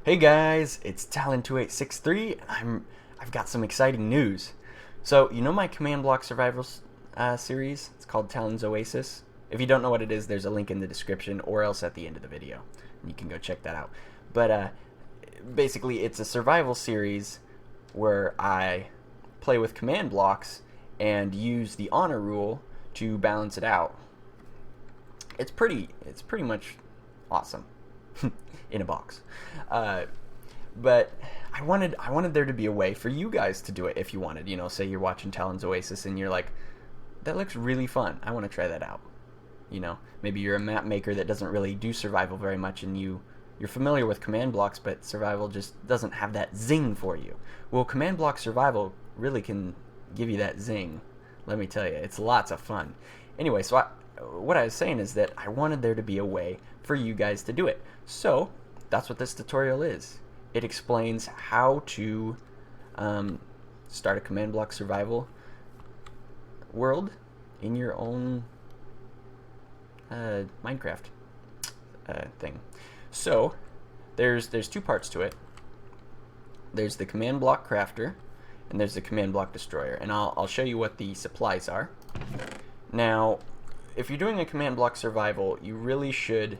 Hey guys, it's Talon 2863 and I've got some exciting news. So, you know my command block survival series? It's called Talon's Oasis. If you don't know what it is, there's a link in the description or else at the end of the video. You can go check that out. But basically, it's a survival series where I play with command blocks and use the honor rule to balance it out. It's pretty much awesome. In a box. But I wanted there to be a way for you guys to do it if you wanted. You know, say you're watching Talon's Oasis and you're like, that looks really fun. I want to try that out. You know, maybe you're a map maker that doesn't really do survival very much and you're familiar with command blocks, but survival just doesn't have that zing for you. Well, command block survival really can give you that zing. Let me tell you, it's lots of fun. Anyway, so what I was saying is that I wanted there to be a way for you guys to do it. So that's what this tutorial is. It explains how to start a command block survival world in your own Minecraft thing. So there's two parts to it. There's the command block crafter and there's the command block destroyer, and I'll show you what the supplies are. Now, if you're doing a command block survival, you really should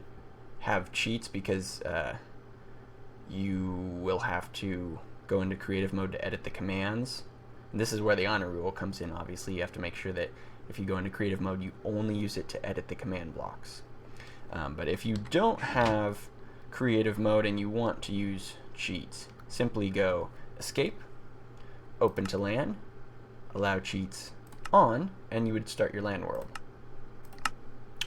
have cheats because you will have to go into creative mode to edit the commands. And this is where the honor rule comes in. Obviously, you have to make sure that if you go into creative mode, you only use it to edit the command blocks. But if you don't have creative mode and you want to use cheats, simply go escape, open to LAN, allow cheats on, and you would start your LAN world.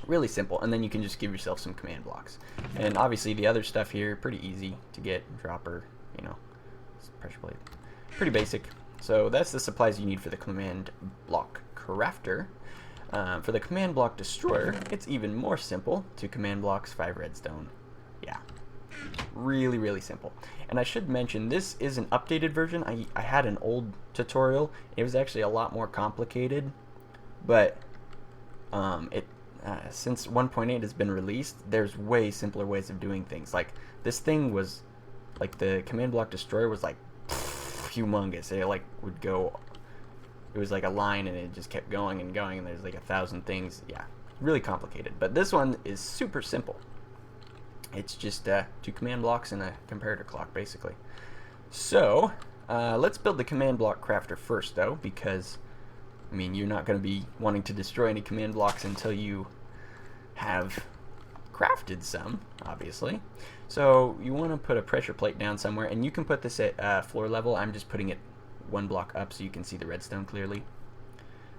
Really simple, and then you can just give yourself some command blocks. And obviously the other stuff here, pretty easy to get. Dropper, you know, pressure plate, pretty basic. So that's the supplies you need for the command block crafter. For the command block destroyer, it's even more simple. 2 command blocks, 5 redstone. Yeah, really simple. And I should mention, this is an updated version. I had an old tutorial. It was actually a lot more complicated, but since 1.8 has been released, there's way simpler ways of doing things. Like, this thing was, like, the command block destroyer was like humongous. It like would go, it was like a line and it just kept going and going, and there's like 1,000 things. Yeah, really complicated. But this one is super simple. It's just 2 command blocks and a comparator clock, basically. So let's build the command block crafter first, though, because I mean, you're not going to be wanting to destroy any command blocks until you have crafted some, obviously. So you want to put a pressure plate down somewhere, and you can put this at floor level. I'm just putting it 1 block up so you can see the redstone clearly.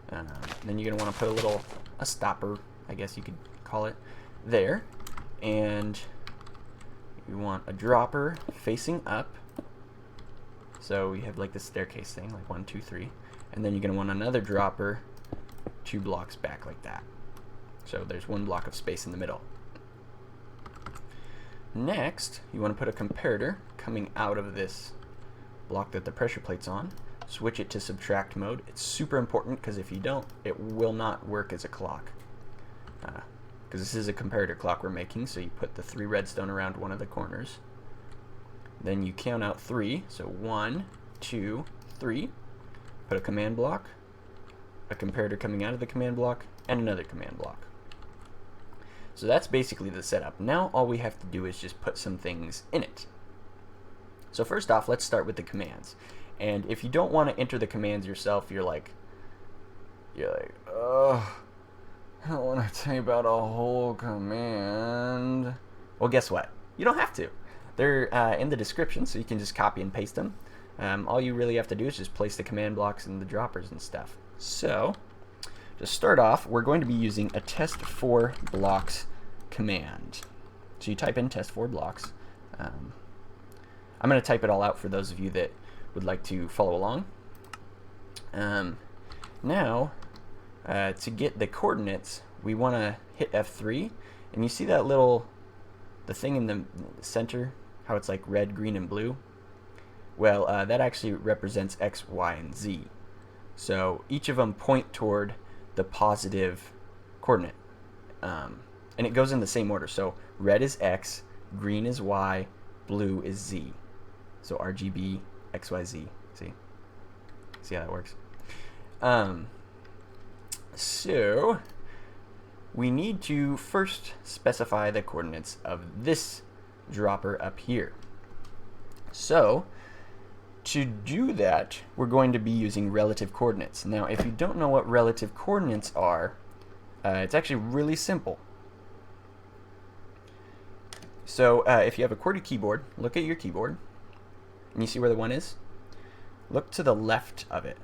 Then you're going to want to put a stopper, I guess you could call it, there. And you want a dropper facing up. So you have like this staircase thing, like 1, 2, 3. And then you're going to want another dropper 2 blocks back like that. So there's 1 block of space in the middle. Next, you want to put a comparator coming out of this block that the pressure plate's on. Switch it to subtract mode. It's super important because if you don't, it will not work as a clock. Because this is a comparator clock we're making, so you put the 3 redstone around one of the corners. Then you count out 3, so 1, 2, 3. Put a command block, a comparator coming out of the command block, and another command block. So that's basically the setup. Now all we have to do is just put some things in it. So first off, let's start with the commands. And if you don't want to enter the commands yourself, you're like, oh, I don't want to type out a whole command. Well, guess what? You don't have to. They're in the description, so you can just copy and paste them. All you really have to do is just place the command blocks and the droppers and stuff. So, to start off, we're going to be using a testforblocks command. So you type in testforblocks. I'm going to type it all out for those of you that would like to follow along. Now, to get the coordinates, we want to hit F3, and you see that the thing in the center, how it's like red, green, and blue? Well, that actually represents X, Y, and Z. So each of them point toward the positive coordinate. And it goes in the same order. So red is X, green is Y, blue is Z. So RGB XYZ. See how that works? So we need to first specify the coordinates of this dropper up here. So to do that, we're going to be using relative coordinates. Now, if you don't know what relative coordinates are, it's actually really simple. So if you have a QWERTY keyboard, look at your keyboard, and you see where the 1 is? Look to the left of it.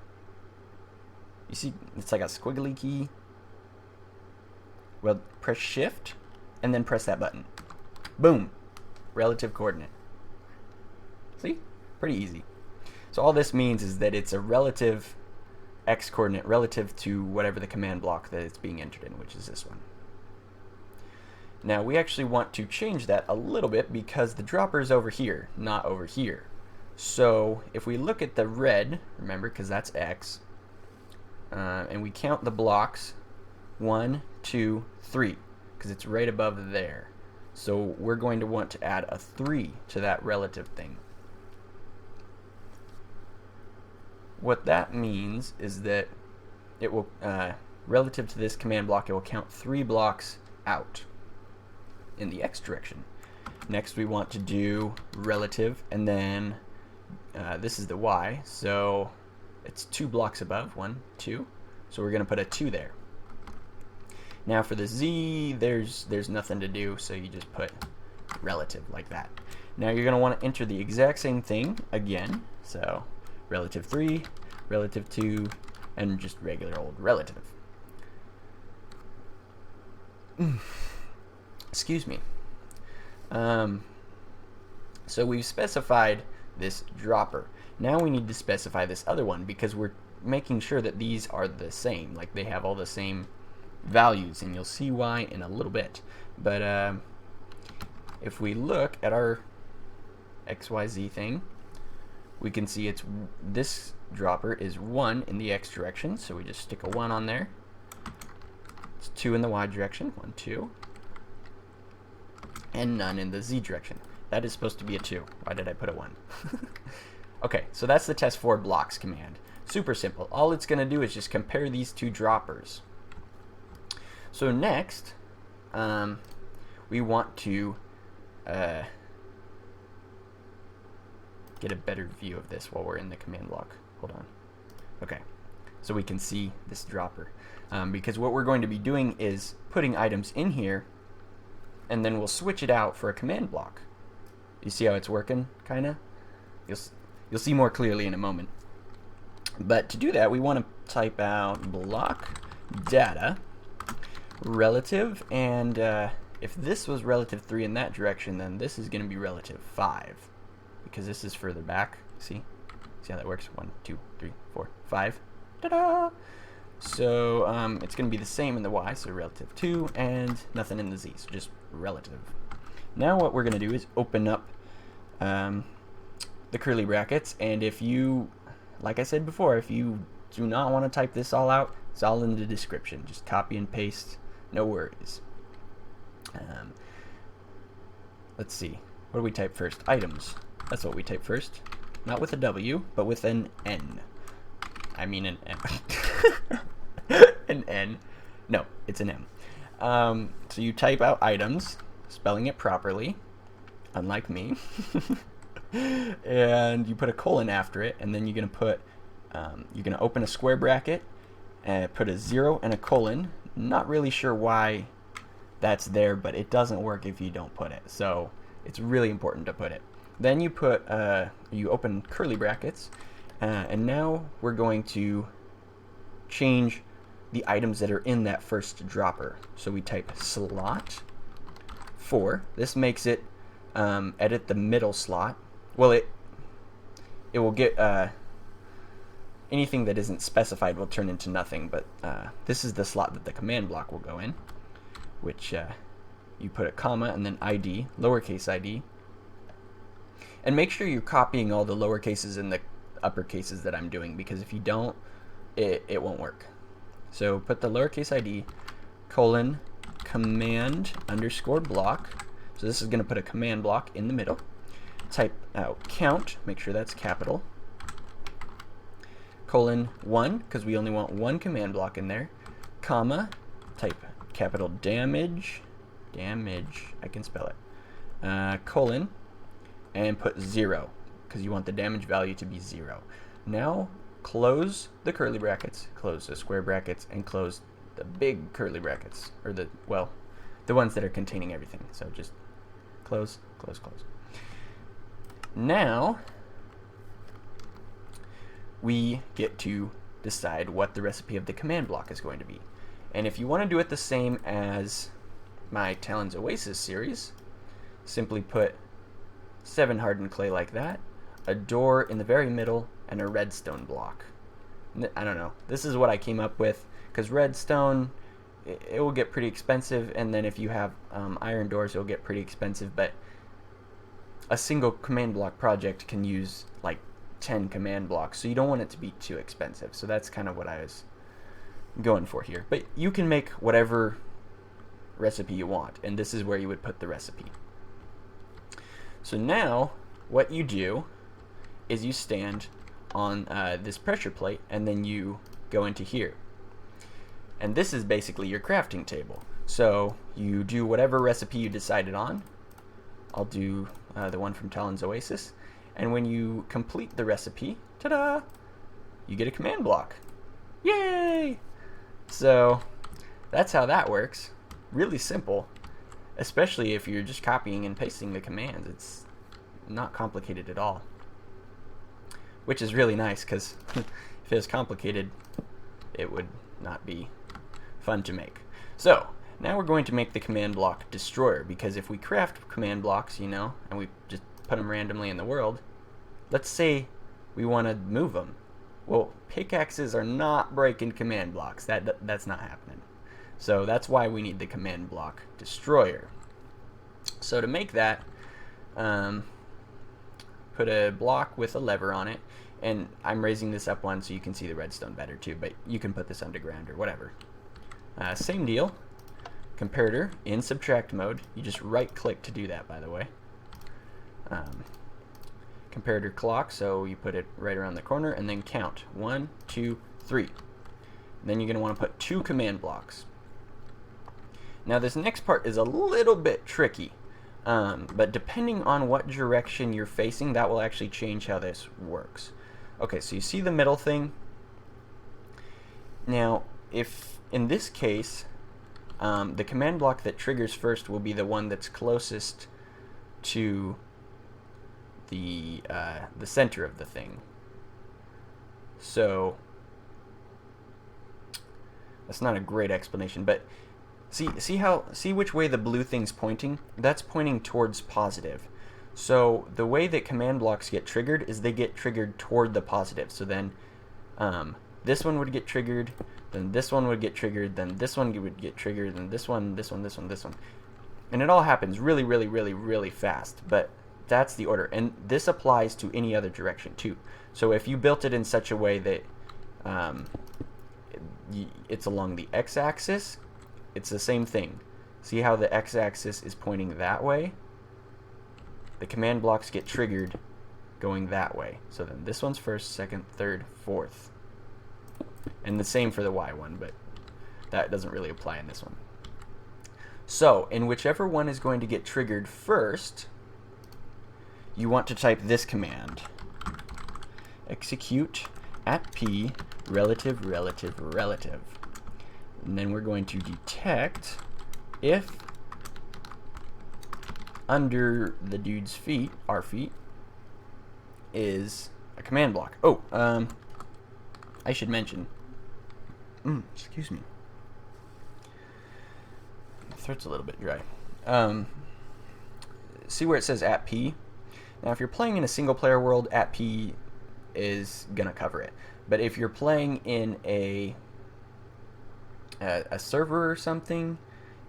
You see, it's like a squiggly key. Well, press Shift, and then press that button. Boom! Relative coordinate. See? Pretty easy. So all this means is that it's a relative x coordinate relative to whatever the command block that it's being entered in, which is this one. Now we actually want to change that a little bit because the dropper is over here, not over here. So if we look at the red, remember, because that's x, and we count the blocks, 1, 2, 3, because it's right above there. So we're going to want to add a 3 to that relative thing. What that means is that it will, relative to this command block, it will count 3 blocks out in the x direction. Next we want to do relative, and then this is the y, so it's 2 blocks above, 1, 2, so we're going to put a 2 there. Now for the z, there's nothing to do, so you just put relative like that. Now you're going to want to enter the exact same thing again, so relative 3, relative 2, and just regular old relative. Excuse me. So we've specified this dropper. Now we need to specify this other one because we're making sure that these are the same, like they have all the same values, and you'll see why in a little bit. But if we look at our XYZ thing, we can see it's this dropper is 1 in the x direction, so we just stick a 1 on there. It's 2 in the y direction, 1, 2, and none in the z direction. That is supposed to be a 2. Why did I put a 1? Okay, so that's the testforblocks command. Super simple. All it's going to do is just compare these two droppers. So next, we want to get a better view of this while we're in the command block. Hold on. Okay, so we can see this dropper. Because what we're going to be doing is putting items in here, and then we'll switch it out for a command block. You see how it's working, kind of? You'll see more clearly in a moment. But to do that, we want to type out block data relative, and if this was relative 3 in that direction, then this is going to be relative 5, because this is further back. See how that works? 1, 2, 3, 4, 5. Ta-da! So it's going to be the same in the y, so relative 2, and nothing in the z, so just relative. Now what we're going to do is open up the curly brackets, and if you, like I said before, if you do not want to type this all out, it's all in the description. Just copy and paste, no worries. Let's see, what do we type first? Items, that's what we type first. Not with a W, but with an N. I mean an M. An N. No, it's an M. So you type out items, spelling it properly, unlike me. And you put a colon after it, and then you're gonna open a square bracket and put a 0 and a colon. Not really sure why that's there, but it doesn't work if you don't put it, so it's really important to put it. Then you put you open curly brackets, and now we're going to change the items that are in that first dropper. So we type slot 4. This makes it edit the middle slot. Well, it will get anything that isn't specified will turn into nothing, but this is the slot that the command block will go in, which you put a comma and then ID, lowercase ID, and make sure you're copying all the lowercases and the uppercases that I'm doing, because if you don't, it won't work. So put the lowercase ID, colon, command underscore block. So this is going to put a command block in the middle. type out count, make sure that's capital, colon 1, because we only want one command block in there, comma, type capital damage, I can spell it, colon, and put 0, because you want the damage value to be 0. Now close the curly brackets, close the square brackets, and close the big curly brackets, or the ones that are containing everything. So just close, close, close. Now we get to decide what the recipe of the command block is going to be. And if you want to do it the same as my Talon's Oasis series, simply put 7 hardened clay like that, a door in the very middle, and a redstone block. I don't know. This is what I came up with, because redstone, it will get pretty expensive, and then if you have iron doors, it'll get pretty expensive, but a single command block project can use like 10 command blocks, so you don't want it to be too expensive. So that's kind of what I was going for here. But you can make whatever recipe you want, and this is where you would put the recipe. So now what you do is you stand on this pressure plate, and then you go into here. And this is basically your crafting table. So you do whatever recipe you decided on. I'll do the one from Talon's Oasis. And when you complete the recipe, ta-da, you get a command block. Yay! So that's how that works. Really simple, especially if you're just copying and pasting the commands. It's not complicated at all, which is really nice, because if it was complicated, it would not be fun to make. So now we're going to make the command block destroyer, because if we craft command blocks, and we just put them randomly in the world, let's say we want to move them. Well, pickaxes are not breaking command blocks. That's not happening. So that's why we need the command block destroyer. So to make that, put a block with a lever on it, and I'm raising this up one so you can see the redstone better too, but you can put this underground or whatever. Same deal, comparator in subtract mode. You just right click to do that, by the way. Comparator clock, so you put it right around the corner, and then count 1, 2, 3. Then you're going to want to put 2 command blocks. Now this next part is a little bit tricky, but depending on what direction you're facing, that will actually change how this works. Okay, so you see the middle thing? Now, if in this case, the command block that triggers first will be the one that's closest to the center of the thing. So that's not a great explanation, but see which way the blue thing's pointing? That's pointing towards positive. So the way that command blocks get triggered is they get triggered toward the positive. So then this one would get triggered, then this one would get triggered, then this one would get triggered, then this one, this one, this one, this one. And it all happens really, really, really, really fast. But that's the order. And this applies to any other direction too. So if you built it in such a way that it's along the x-axis, it's the same thing. See how the x-axis is pointing that way? The command blocks get triggered going that way. So then this one's first, second, third, fourth. And the same for the y one, but that doesn't really apply in this one. So in whichever one is going to get triggered first, you want to type this command: execute at p relative relative relative. And then we're going to detect if under the dude's feet, our feet, is a command block. Oh, I should mention, excuse me, my throat's a little bit dry. See where it says at p? Now if you're playing in a single player world, at p is gonna cover it. But if you're playing in a server or something,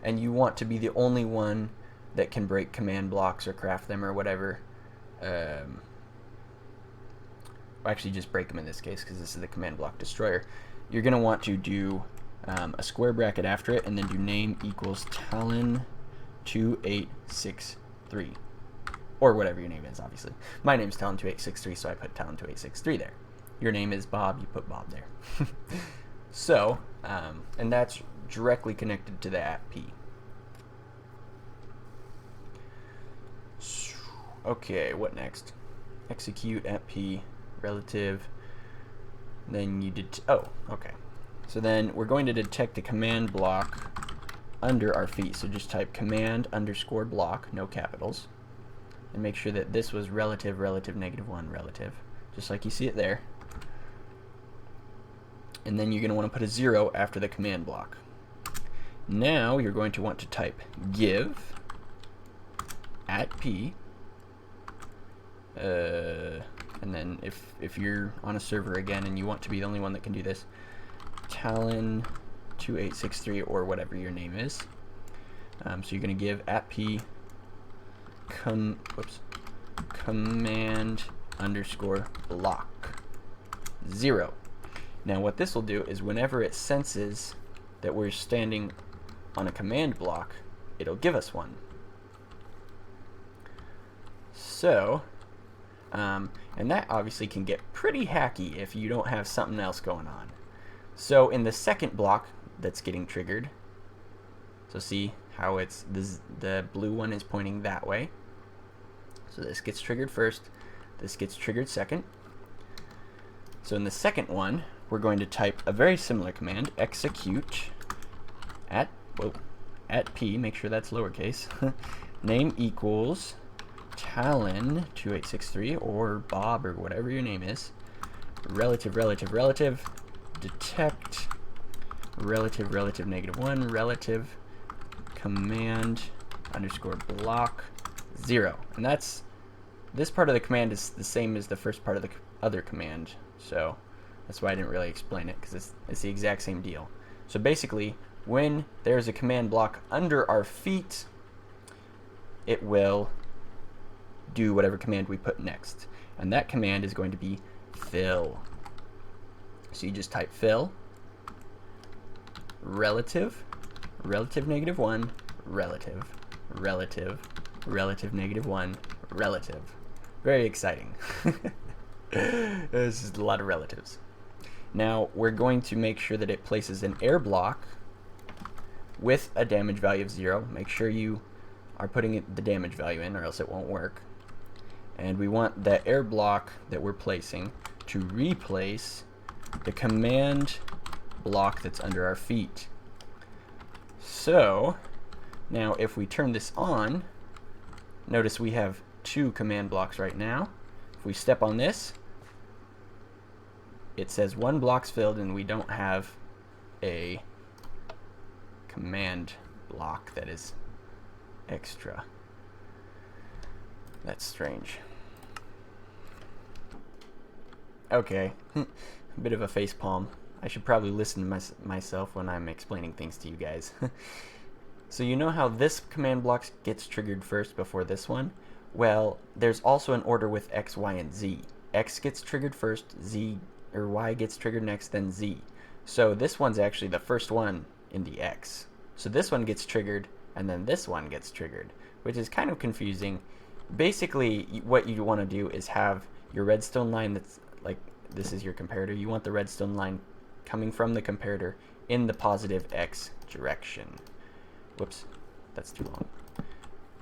and you want to be the only one that can break command blocks or craft them or whatever, actually just break them in this case because this is the command block destroyer, you're going to want to do a square bracket after it, and then do name equals Talon 2863. or whatever your name is, obviously. My name is Talon2863, so I put Talon2863 there. Your name is Bob, you put Bob there. So, and that's directly connected to the @p. Okay, what next? Execute @p relative. Then you did. Oh, okay. So then we're going to detect a command block under our feet. So just type command underscore block, no capitals, and make sure that this was relative, relative, -1, relative, just like you see it there. And then you're going to want to put a 0 after the command block. Now you're going to want to type give @p. And then if you're on a server again and you want to be the only one that can do this, Talon2863 or whatever your name is. So you're going to give @p command underscore block 0. Now what this will do is whenever it senses that we're standing on a command block, it'll give us one. So, and that obviously can get pretty hacky if you don't have something else going on. So in the second block that's getting triggered, so see how it's the blue one is pointing that way. So this gets triggered first, this gets triggered second. So in the second one, we're going to type a very similar command, execute @p, make sure that's lowercase, name equals Talon2863 or Bob or whatever your name is, relative, relative, relative, detect relative, relative, -1, relative, command underscore block 0. And that's, this part of the command is the same as the first part of the other command, so that's why I didn't really explain it, because it's the exact same deal. So basically, when there's a command block under our feet, it will do whatever command we put next. And that command is going to be fill. So you just type fill, relative, relative -1, relative, relative, relative -1, relative. Very exciting. This is a lot of relatives. Now we're going to make sure that it places an air block with a damage value of 0. Make sure you are putting the damage value in or else it won't work. And we want that air block that we're placing to replace the command block that's under our feet. So now if we turn this on, notice we have 2 command blocks right now. If we step on this, it says 1 block's filled and we don't have a command block that is extra. That's strange. Okay, a bit of a face palm. I should probably listen to myself when I'm explaining things to you guys. So you know how this command block gets triggered first before this one? Well, there's also an order with X, Y, and Z. X gets triggered first, Z or Y gets triggered next, then Z. So this one's actually the first one in the X. So this one gets triggered, and then this one gets triggered, which is kind of confusing. Basically, what you want to do is have your redstone line that's like, this is your comparator. You want the redstone line coming from the comparator in the positive X direction. Whoops, that's too long.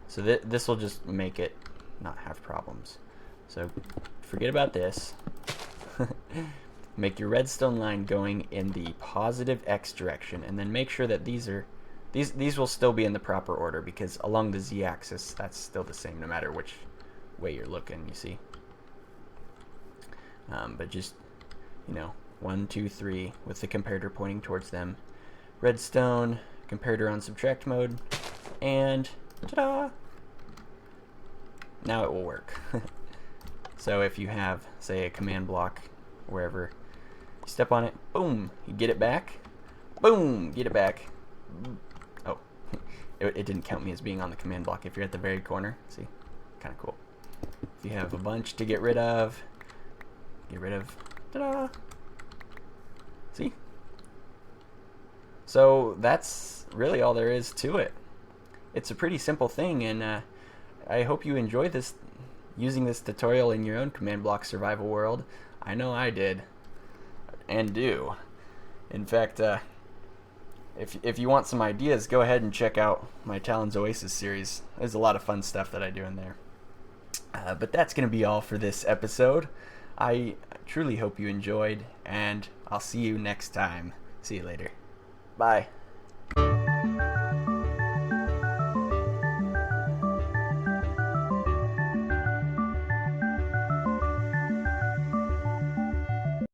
So this will just make it not have problems. So forget about this. Make your redstone line going in the positive X direction, and then make sure that these will still be in the proper order, because along the Z-axis that's still the same no matter which way you're looking, you see. But just, you know, 1, 2, 3 with the comparator pointing towards them. Redstone, comparator on subtract mode, and ta-da! Now it will work. So if you have, say, a command block wherever, you step on it, boom, you get it back, boom, get it back. Oh, it didn't count me as being on the command block if you're at the very corner. See, kind of cool. If you have a bunch to get rid of, ta-da! See? So that's really all there is to it. It's a pretty simple thing, and I hope you enjoy this using this tutorial in your own command block survival world. I know I did, and do. In fact, if you want some ideas, go ahead and check out my Talon's Oasis series. There's a lot of fun stuff that I do in there. But that's going to be all for this episode. I truly hope you enjoyed, and I'll see you next time. See you later. Bye.